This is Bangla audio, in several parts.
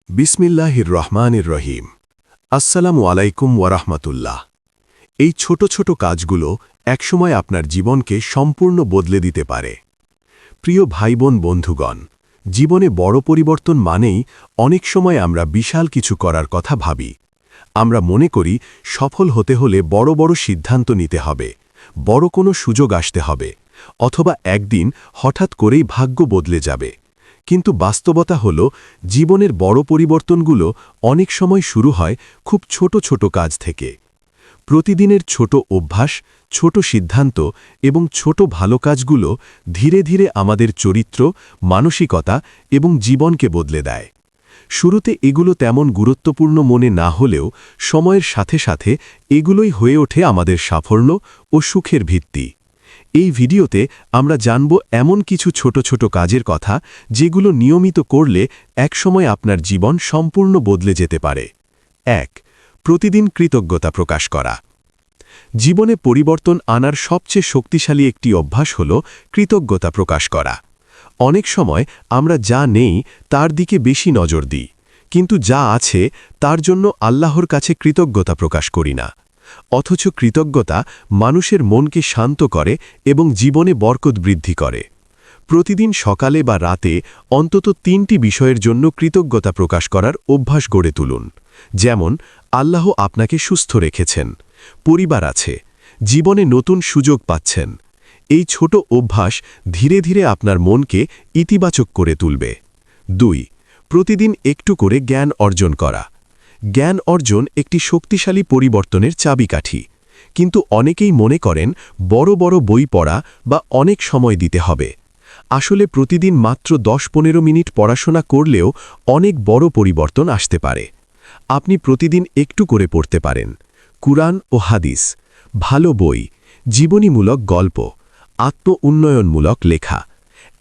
বিসমিল্লাহির রহমানির রহিম। আসসালামু আলাইকুম ওয়ারাহমাতুল্লাহ। এই ছোট ছোট কাজগুলো একসময় আপনার জীবনকে সম্পূর্ণ বদলে দিতে পারে। প্রিয় ভাইবোন বন্ধুগণ, জীবনে বড় পরিবর্তন মানেই অনেক সময় আমরা বিশাল কিছু করার কথা ভাবি। আমরা মনে করি সফল হতে হলে বড় বড় সিদ্ধান্ত নিতে হবে, বড় কোনো সুযোগ আসতে হবে, অথবা একদিন হঠাৎ করেই ভাগ্য বদলে যাবে। কিন্তু বাস্তবতা হল, জীবনের বড় পরিবর্তনগুলো অনেক সময় শুরু হয় খুব ছোট ছোট কাজ থেকে। প্রতিদিনের ছোট অভ্যাস, ছোট সিদ্ধান্ত এবং ছোট ভালো কাজগুলো ধীরে ধীরে আমাদের চরিত্র, মানসিকতা এবং জীবনকে বদলে দেয়। শুরুতে এগুলো তেমন গুরুত্বপূর্ণ মনে না হলেও সময়ের সাথে সাথে এগুলোই হয়ে ওঠে আমাদের সাফল্য ও সুখের ভিত্তি। এই ভিডিওতে আমরা জানব এমন কিছু ছোট ছোট কাজের কথা, যেগুলো নিয়মিত করলে একসময় আপনার জীবন সম্পূর্ণ বদলে যেতে পারে। ১. প্রতিদিন কৃতজ্ঞতা প্রকাশ করা। জীবনে পরিবর্তন আনার সবচেয়ে শক্তিশালী একটি অভ্যাস হল কৃতজ্ঞতা প্রকাশ করা। অনেক সময় আমরা যা নেই তার দিকে বেশি নজর দিই, কিন্তু যা আছে তার জন্য আল্লাহর কাছে কৃতজ্ঞতা প্রকাশ করি না। অথচ কৃতজ্ঞতা মানুষের মনকে শান্ত করে এবং জীবনে বরকত বৃদ্ধি করে। প্রতিদিন সকালে বা রাতে অন্তত ৩টি বিষয়ের জন্য কৃতজ্ঞতা প্রকাশ করার অভ্যাস গড়ে তুলুন। যেমন, আল্লাহ আপনাকে সুস্থ রেখেছেন, পরিবার আছে, জীবনে নতুন সুযোগ পাচ্ছেন। এই ছোট অভ্যাস ধীরে ধীরে আপনার মনকে ইতিবাচক করে তুলবে। ২. প্রতিদিন একটু করে জ্ঞান অর্জন করা। জ্ঞান অর্জন একটি শক্তিশালী পরিবর্তনের চাবিকাঠি, কিন্তু অনেকেই মনে করেন বড় বড় বই পড়া বা অনেক সময় দিতে হবে। আসলে প্রতিদিন মাত্র ১০-১৫ মিনিট পড়াশোনা করলেও অনেক বড় পরিবর্তন আসতে পারে। আপনি প্রতিদিন একটু করে পড়তে পারেন কুরআন ও হাদিস, ভালো বই, জীবনীমূলক গল্প, আত্ম-উন্নয়নমূলক লেখা।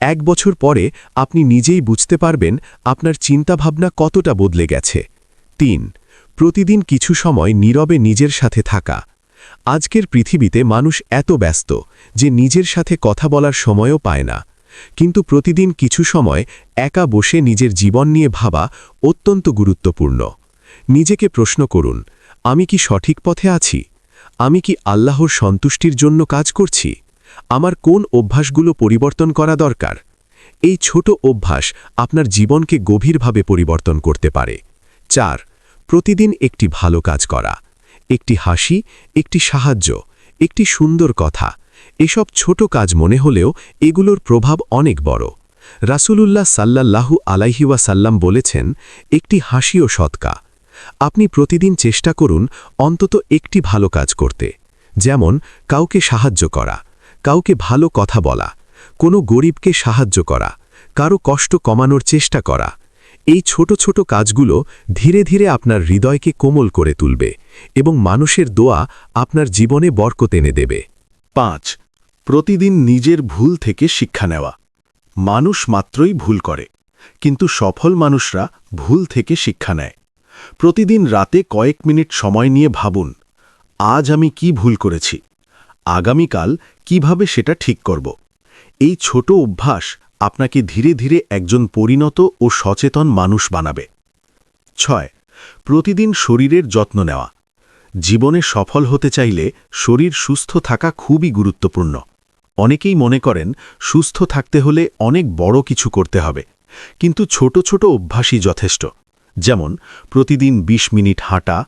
১ বছর পরে আপনি নিজেই বুঝতে পারবেন আপনার চিন্তাভাবনা কতটা বদলে গেছে। ৩. প্রতিদিন কিছু সময় নীরবে নিজের সাথে থাকা। আজকের পৃথিবীতে মানুষ এত ব্যস্ত যে নিজের সাথে কথা বলার সময়ও পায় না, কিন্তু প্রতিদিন কিছু সময় একা বসে নিজের জীবন নিয়ে ভাবা অত্যন্ত গুরুত্বপূর্ণ। নিজেকে প্রশ্ন করুন, আমি কি সঠিক পথে আছি? আমি কি আল্লাহর সন্তুষ্টির জন্য কাজ করছি? আমার কোন অভ্যাসগুলো পরিবর্তন করা দরকার? এই ছোট অভ্যাস আপনার জীবনকে গভীরভাবে পরিবর্তন করতে পারে। ৪. প্রতিদিন একটি ভালো কাজ করা। একটি হাসি, একটি সাহায্য, একটি সুন্দর কথা, এসব ছোট কাজ মনে হলেও এগুলোর প্রভাব অনেক বড়। রাসূলুল্লাহ সাল্লাল্লাহু আলাইহি ওয়াসাল্লাম বলেছেন, একটি হাসিও সদকা। আপনি প্রতিদিন চেষ্টা করুন অন্তত একটি ভালো কাজ করতে, যেমন কাউকে সাহায্য করা, কাউকে ভালো কথা বলা, কোনো গরিবকে সাহায্য করা, কারো কষ্ট কমানোর চেষ্টা করা। এই ছোট ছোট কাজগুলো ধীরে ধীরে আপনার হৃদয়কে কোমল করে তুলবে এবং মানুষের দোয়া আপনার জীবনে বরকত এনে দেবে। ৫. প্রতিদিন নিজের ভুল থেকে শিক্ষা নেওয়া। মানুষ মাত্রই ভুল করে, কিন্তু সফল মানুষরা ভুল থেকে শিক্ষা নেয়। প্রতিদিন রাতে কয়েক মিনিট সময় নিয়ে ভাবুন, আজ আমি কি ভুল করেছি, আগামীকাল কিভাবে সেটা ঠিক করব। এই ছোট অভ্যাস আপনাকে ধীরে ধীরে একজন পরিণত ও সচেতন মানুষ বানাবে। ৬. প্রতিদিন শরীরের যত্ন নেওয়া। জীবনে সফল হতে চাইলে শরীর সুস্থ থাকা খুবই গুরুত্বপূর্ণ। অনেকেই মনে করেন সুস্থ থাকতে হলে অনেক বড় কিছু করতে হবে, কিন্তু ছোট ছোট অভ্যাসই যথেষ্ট। যেমন প্রতিদিন ২০ মিনিট হাঁটা,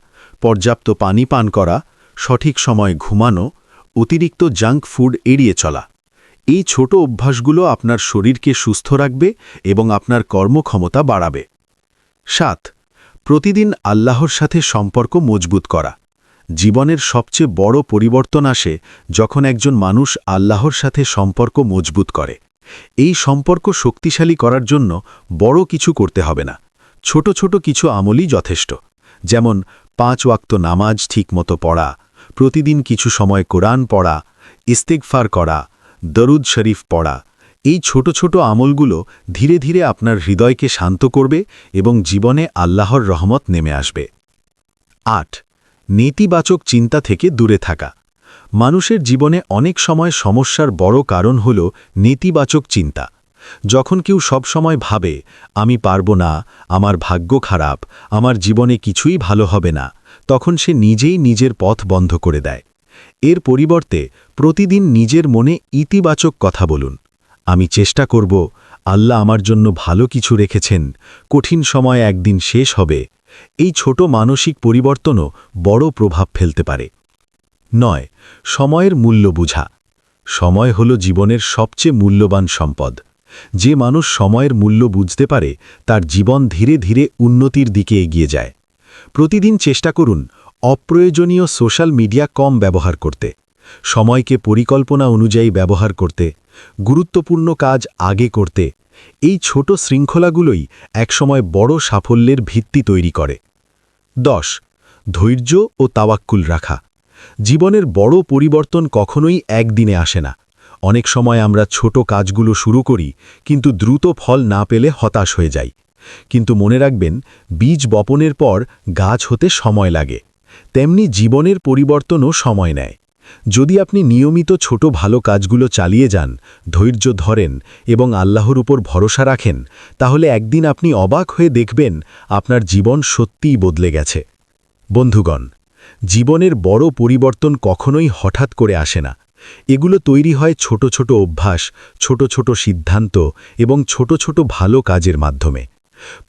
পর্যাপ্ত পানি পান করা, সঠিক সময় ঘুমানো, অতিরিক্ত জাঙ্ক ফুড এড়িয়ে চলা। এই ছোট অভ্যাসগুলো আপনার শরীরকে সুস্থ রাখবে এবং আপনার কর্মক্ষমতা বাড়াবে। ৭. প্রতিদিন আল্লাহর সাথে সম্পর্ক মজবুত করা। জীবনের সবচেয়ে বড় পরিবর্তন আসে যখন একজন মানুষ আল্লাহর সাথে সম্পর্ক মজবুত করে। এই সম্পর্ক শক্তিশালী করার জন্য বড় কিছু করতে হবে না, ছোট ছোট কিছু আমলই যথেষ্ট। যেমন ৫ ওয়াক্ত নামাজ ঠিকমতো পড়া, প্রতিদিন কিছু সময় কোরআন পড়া, ইস্তিগফার করা, দরুদ শরীফ পড়া। এই ছোট ছোট আমলগুলো ধীরে ধীরে আপনার হৃদয়কে শান্ত করবে এবং জীবনে আল্লাহর রহমত নেমে আসবে। ৮. নেতিবাচক চিন্তা থেকে দূরে থাকা। মানুষের জীবনে অনেক সময় সমস্যার বড় কারণ হল নেতিবাচক চিন্তা। যখন কেউ সবসময় ভাবে আমি পারব না, আমার ভাগ্য খারাপ, আমার জীবনে কিছুই ভালো হবে না, তখন সে নিজেই নিজের পথ বন্ধ করে দেয়। এর পরিবর্তে প্রতিদিন নিজের মনে ইতিবাচক কথা বলুন। আমি চেষ্টা করব, আল্লাহ আমার জন্য ভালো কিছু রেখেছেন, কঠিন সময় একদিন শেষ হবে। এই ছোট মানসিক পরিবর্তনও বড় প্রভাব ফেলতে পারে। 9. সময়ের মূল্য বুঝা। সময় হল জীবনের সবচেয়ে মূল্যবান সম্পদ। যে মানুষ সময়ের মূল্য বুঝতে পারে তার জীবন ধীরে ধীরে উন্নতির দিকে এগিয়ে যায়। প্রতিদিন চেষ্টা করুন অপ্রয়োজনীয় সোশ্যাল মিডিয়া কম ব্যবহার করতে, সময়কে পরিকল্পনা অনুযায়ী ব্যবহার করতে, গুরুত্বপূর্ণ কাজ আগে করতে। এই ছোট শৃঙ্খলাগুলোই একসময় বড় সাফল্যের ভিত্তি তৈরি করে। 10. ধৈর্য ও তাওয়াক্কুল রাখা। জীবনের বড় পরিবর্তন কখনোই একদিনে আসে না। অনেক সময় আমরা ছোট কাজগুলো শুরু করি, কিন্তু দ্রুত ফল না পেলে হতাশ হয়ে যাই। কিন্তু মনে রাখবেন, বীজ বপনের পর গাছ হতে সময় লাগে, তেমনি জীবনের পরিবর্তনও সময় নেয়। যদি আপনি নিয়মিত ছোট ভালো কাজগুলো চালিয়ে যান, ধৈর্য ধরেন এবং আল্লাহর উপর ভরসা রাখেন, তাহলে একদিন আপনি অবাক হয়ে দেখবেন আপনার জীবন সত্যিই বদলে গেছে। বন্ধুগণ, জীবনের বড় পরিবর্তন কখনোই হঠাৎ করে আসে না। এগুলো তৈরি হয় ছোট ছোট অভ্যাস, ছোট ছোট সিদ্ধান্ত এবং ছোট ছোট ভালো কাজের মাধ্যমে।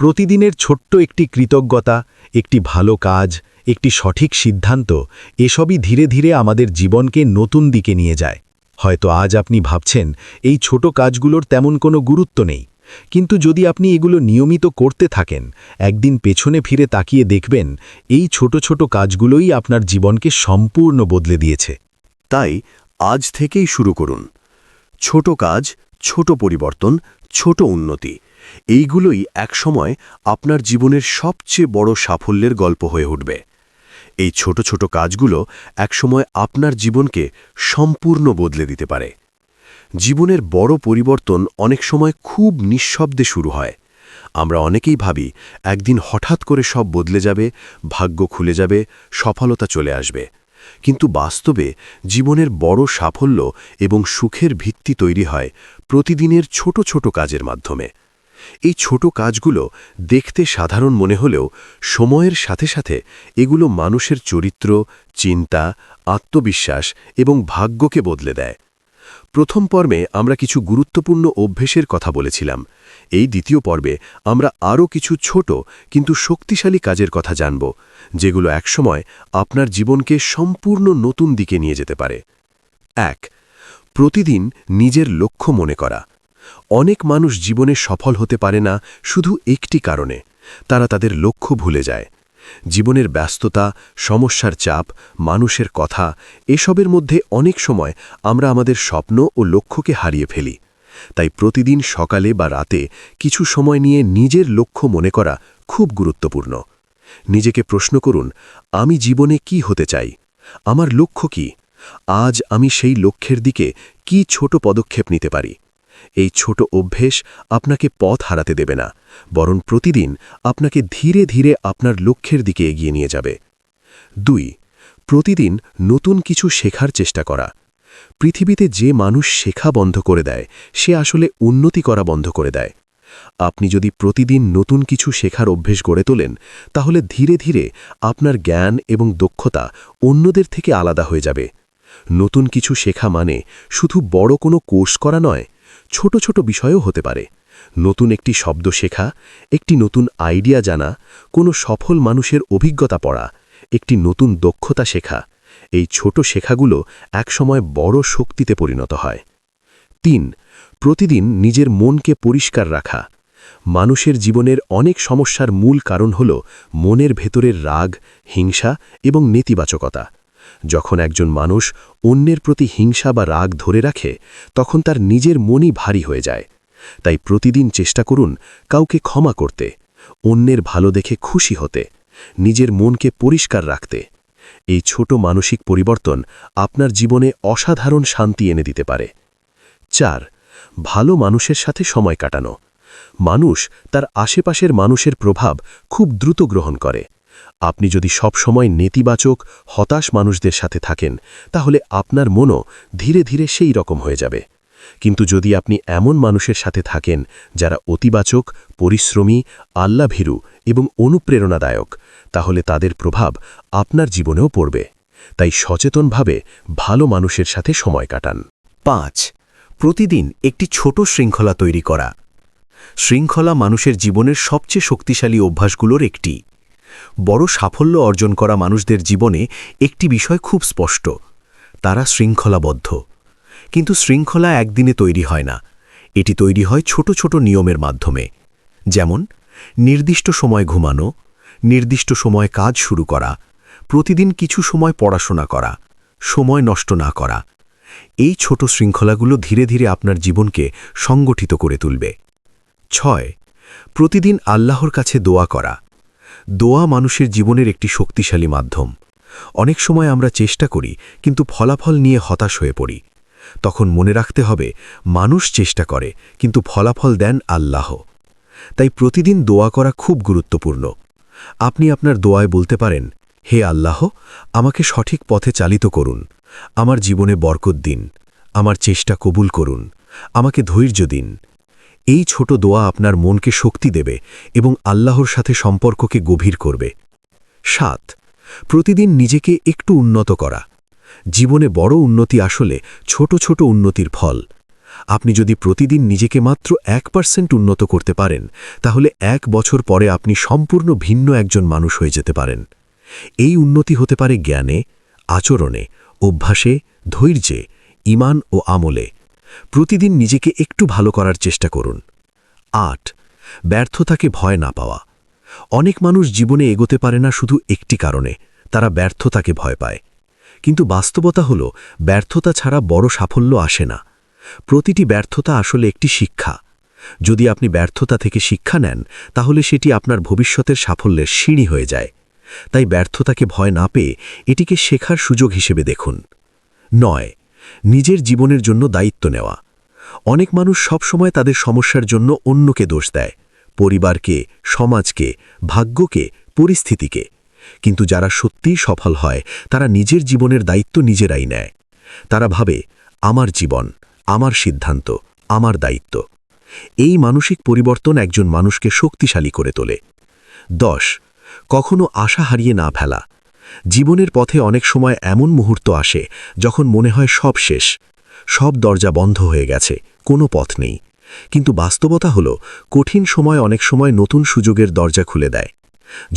প্রতিদিনের ছোট্ট একটি কৃতজ্ঞতা, একটি ভালো কাজ, একটি সঠিক সিদ্ধান্ত, এসবই ধীরে ধীরে আমাদের জীবনকে নতুন দিকে নিয়ে যায়। হয়তো আজ আপনি ভাবছেন এই ছোট কাজগুলোর তেমন কোনো গুরুত্ব নেই, কিন্তু যদি আপনি এগুলো নিয়মিত করতে থাকেন, একদিন পেছনে ফিরে তাকিয়ে দেখবেন এই ছোট ছোট কাজগুলোই আপনার জীবনকে সম্পূর্ণ বদলে দিয়েছে। তাই আজ থেকেই শুরু করুন। ছোট কাজ, ছোট পরিবর্তন, ছোট উন্নতি, এইগুলোই একসময় আপনার জীবনের সবচেয়ে বড় সাফল্যের গল্প হয়ে উঠবে। এই ছোট ছোট কাজগুলো একসময় আপনার জীবনকে সম্পূর্ণ বদলে দিতে পারে। জীবনের বড় পরিবর্তন অনেক সময় খুব নিঃশব্দে শুরু হয়। আমরা অনেকেই ভাবি একদিন হঠাৎ করে সব বদলে যাবে, ভাগ্য খুলে যাবে, সফলতা চলে আসবে। কিন্তু বাস্তবে জীবনের বড় সাফল্য এবং সুখের ভিত্তি তৈরি হয় প্রতিদিনের ছোট ছোট কাজের মাধ্যমে। এই ছোট কাজগুলো দেখতে সাধারণ মনে হলেও সময়ের সাথে সাথে এগুলো মানুষের চরিত্র, চিন্তা, আত্মবিশ্বাস এবং ভাগ্যকে বদলে দেয়। প্রথম পর্বে আমরা কিছু গুরুত্বপূর্ণ অভ্যেসের কথা বলেছিলাম। এই দ্বিতীয় পর্বে আমরা আরও কিছু ছোট কিন্তু শক্তিশালী কাজের কথা জানব, যেগুলো একসময় আপনার জীবনকে সম্পূর্ণ নতুন দিকে নিয়ে যেতে পারে। 1. প্রতিদিন নিজের লক্ষ্য মনে করা। অনেক মানুষ জীবনে সফল হতে পারে না শুধু একটি কারণে, তারা তাদের লক্ষ্য ভুলে যায়। জীবনের ব্যস্ততা, সমস্যার চাপ, মানুষের কথা, এসবের মধ্যে অনেক সময় আমরা আমাদের স্বপ্ন ও লক্ষ্যকে হারিয়ে ফেলি। তাই প্রতিদিন সকালে বা রাতে কিছু সময় নিয়ে নিজের লক্ষ্য মনে করা খুব গুরুত্বপূর্ণ। নিজেকে প্রশ্ন করুন, আমি জীবনে কি হতে চাই? আমার লক্ষ্য কি? আজ আমি সেই লক্ষ্যের দিকে কি ছোট পদক্ষেপ নিতে পারি? এই ছোট অভ্যেস আপনাকে পথ হারাতে দেবে না, বরং প্রতিদিন আপনাকে ধীরে ধীরে আপনার লক্ষ্যের দিকে এগিয়ে নিয়ে যাবে। 2. প্রতিদিন নতুন কিছু শেখার চেষ্টা করা। পৃথিবীতে যে মানুষ শেখা বন্ধ করে দেয়, সে আসলে উন্নতি করা বন্ধ করে দেয়। আপনি যদি প্রতিদিন নতুন কিছু শেখার অভ্যেস গড়ে তোলেন, তাহলে ধীরে ধীরে আপনার জ্ঞান এবং দক্ষতা অন্যদের থেকে আলাদা হয়ে যাবে। নতুন কিছু শেখা মানে শুধু বড় কোনো কোর্স করা নয়, ছোট ছোট বিষয়ও হতে পারে। নতুন একটি শব্দ শেখা, একটি নতুন আইডিয়া জানা, কোনো সফল মানুষের অভিজ্ঞতা পড়া, একটি নতুন দক্ষতা শেখা, এই ছোট শেখাগুলো একসময় বড় শক্তিতে পরিণত হয়। 3. প্রতিদিন নিজের মনকে পরিষ্কার রাখা। মানুষের জীবনের অনেক সমস্যার মূল কারণ হল মনের ভেতরের রাগ, হিংসা এবং নেতিবাচকতা। যখন একজন মানুষ অন্যের প্রতি হিংসা বা রাগ ধরে রাখে, তখন তার নিজের মনই ভারী হয়ে যায়। তাই প্রতিদিন চেষ্টা করুন কাউকে ক্ষমা করতে, অন্যের ভালো দেখে খুশি হতে, নিজের মনকে পরিষ্কার রাখতে। এই ছোট মানসিক পরিবর্তন আপনার জীবনে অসাধারণ শান্তি এনে দিতে পারে। 4. ভালো মানুষের সাথে সময় কাটানো। মানুষ তার আশেপাশের মানুষের প্রভাব খুব দ্রুত গ্রহণ করে। আপনি যদি সব সময় নেতিবাচক, হতাশ মানুষদের সাথে থাকেন, তাহলে আপনার মনও ধীরে ধীরে সেই রকম হয়ে যাবে। কিন্তু যদি আপনি এমন মানুষের সাথে থাকেন যারা অতিবাচক, পরিশ্রমী, আল্লাভীরু এবং অনুপ্রেরণাদায়ক, তাহলে তাদের প্রভাব আপনার জীবনেও পড়বে। তাই সচেতনভাবে ভালো মানুষের সাথে সময় কাটান। 5. প্রতিদিন একটি ছোট শৃঙ্খলা তৈরি করা। শৃঙ্খলা মানুষের জীবনের সবচেয়ে শক্তিশালী অভ্যাসগুলোর একটি। বড় সাফল্য অর্জন করা মানুষদের জীবনে একটি বিষয় খুব স্পষ্ট: তারা শৃঙ্খলাবদ্ধ। কিন্তু শৃঙ্খলা একদিনে তৈরি হয় না, এটি তৈরি হয় ছোট ছোট নিয়মের মাধ্যমে। যেমন নির্দিষ্ট সময় ঘুমানো, নির্দিষ্ট সময় কাজ শুরু করা, প্রতিদিন কিছু সময় পড়াশোনা করা, সময় নষ্ট না করা। এই ছোট শৃঙ্খলাগুলো ধীরে ধীরে আপনার জীবনকে সংগঠিত করে তুলবে। 6. প্রতিদিন আল্লাহর কাছে দোয়া করা। দোয়া মানুষের জীবনের একটি শক্তিশালী মাধ্যম। অনেক সময় আমরা চেষ্টা করি, কিন্তু ফলাফল নিয়ে হতাশ হয়ে পড়ি। তখন মনে রাখতে হবে, মানুষ চেষ্টা করে, কিন্তু ফলাফল দেন আল্লাহ। তাই প্রতিদিন দোয়া করা খুব গুরুত্বপূর্ণ। আপনি আপনার দোয়ায় বলতে পারেন, হে আল্লাহ, আমাকে সঠিক পথে চালিত করুন, আমার জীবনে বরকত দিন, আমার চেষ্টা কবুল করুন, আমাকে ধৈর্য দিন। এই ছোট দোয়া আপনার মনকে শক্তি দেবে এবং আল্লাহর সাথে সম্পর্ককে গভীর করবে। 7. প্রতিদিন নিজেকে একটু উন্নত করা। জীবনে বড় উন্নতি আসলে ছোট ছোট উন্নতির ফল। আপনি যদি প্রতিদিন নিজেকে মাত্র 1% উন্নত করতে পারেন, তাহলে 1 বছর পরে আপনি সম্পূর্ণ ভিন্ন একজন মানুষ হয়ে যেতে পারেন। এই উন্নতি হতে পারে জ্ঞানে, আচরণে, অভ্যাসে, ধৈর্যে, ঈমান ও আমলে। প্রতিদিন নিজেকে একটু ভালো করার চেষ্টা করুন। 8. ব্যর্থতাকে ভয় না পাওয়া। অনেক মানুষ জীবনে এগোতে পারে না শুধু একটি কারণে: তারা ব্যর্থতাকে ভয় পায়। কিন্তু বাস্তবতা হল, ব্যর্থতা ছাড়া বড় সাফল্য আসে না। প্রতিটি ব্যর্থতা আসলে একটি শিক্ষা। যদি আপনি ব্যর্থতা থেকে শিক্ষা নেন, তাহলে সেটি আপনার ভবিষ্যতের সাফল্যের সিঁড়ি হয়ে যায়। তাই ব্যর্থতাকে ভয় না পেয়ে এটিকে শেখার সুযোগ হিসেবে দেখুন। 9. নিজের জীবনের জন্য দায়িত্ব নেওয়া। অনেক মানুষ সবসময় তাদের সমস্যার জন্য অন্যকে দোষ দেয়: পরিবারকে, সমাজকে, ভাগ্যকে, পরিস্থিতিকে। কিন্তু যারা সত্যিই সফল হয়, তারা নিজের জীবনের দায়িত্ব নিজেরাই নেয়। তারা ভাবে, আমার জীবন, আমার সিদ্ধান্ত, আমার দায়িত্ব। এই মানসিক পরিবর্তন একজন মানুষকে শক্তিশালী করে তোলে। 10. কখনো আশা হারিয়ে না ফেলা। জীবনের পথে অনেক সময় এমন মুহূর্ত আসে যখন মনে হয় সব শেষ, সব দরজা বন্ধ হয়ে গেছে, কোনো পথ নেই। কিন্তু বাস্তবতা হল, কঠিন সময় অনেক সময় নতুন সুযোগের দরজা খুলে দেয়।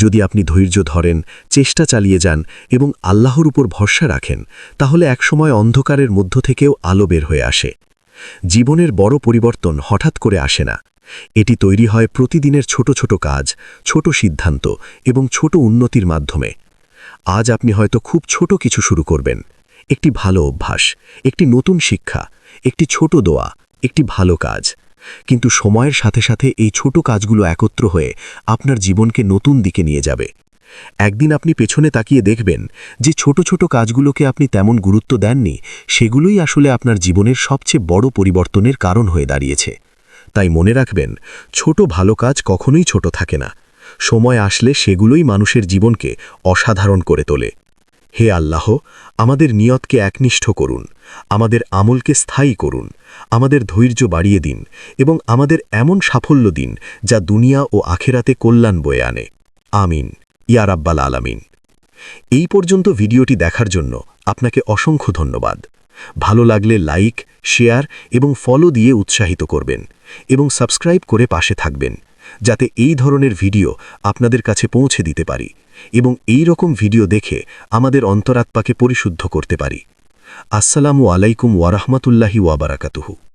যদি আপনি ধৈর্য ধরেন, চেষ্টা চালিয়ে যান এবং আল্লাহর উপর ভরসা রাখেন, তাহলে একসময় অন্ধকারের মধ্য থেকেও আলো বের হয়ে আসে। জীবনের বড় পরিবর্তন হঠাৎ করে আসে না। এটি তৈরি হয় প্রতিদিনের ছোট ছোট কাজ, ছোট সিদ্ধান্ত এবং ছোট উন্নতির মাধ্যমে। আজ আপনি হয়তো খুব ছোট কিছু শুরু করবেন: একটি ভালো অভ্যাস, একটি নতুন শিক্ষা, একটি ছোট দোয়া, একটি ভালো কাজ। কিন্তু সময়ের সাথে সাথে এই ছোট কাজগুলো একত্র হয়ে আপনার জীবনকে নতুন দিকে নিয়ে যাবে। একদিন আপনি পেছনে তাকিয়ে দেখবেন যে ছোট ছোট কাজগুলোকে আপনি তেমন গুরুত্ব দেননি, সেগুলোই আসলে আপনার জীবনের সবচেয়ে বড় পরিবর্তনের কারণ হয়ে দাঁড়িয়েছে। তাই মনে রাখবেন, ছোট ভালো কাজ কখনোই ছোট থাকে না। সময় আসলে সেগুলোই মানুষের জীবনকে অসাধারণ করে তোলে। হে আল্লাহ, আমাদের নিয়তকে একনিষ্ঠ করুন, আমাদের আমলকে স্থায়ী করুন, আমাদের ধৈর্য বাড়িয়ে দিন এবং আমাদের এমন সাফল্য দিন যা দুনিয়া ও আখেরাতে কল্যাণ বয়ে আনে। আমিন, ইয়া রাব্বাল আলামিন। এই পর্যন্ত ভিডিওটি দেখার জন্য আপনাকে অসংখ্য ধন্যবাদ। ভালো লাগলে লাইক, শেয়ার এবং ফলো দিয়ে উৎসাহিত করবেন এবং সাবস্ক্রাইব করে পাশে থাকবেন, যাতে এই ধরনের ভিডিও আপনাদের কাছে পৌঁছে দিতে পারি এবং এই রকম ভিডিও দেখে আমাদের অন্তরাত্মাকে পরিশুদ্ধ করতে পারি। আসসালামু আলাইকুম ওয়া রাহমাতুল্লাহি ওয়া বারাকাতুহু।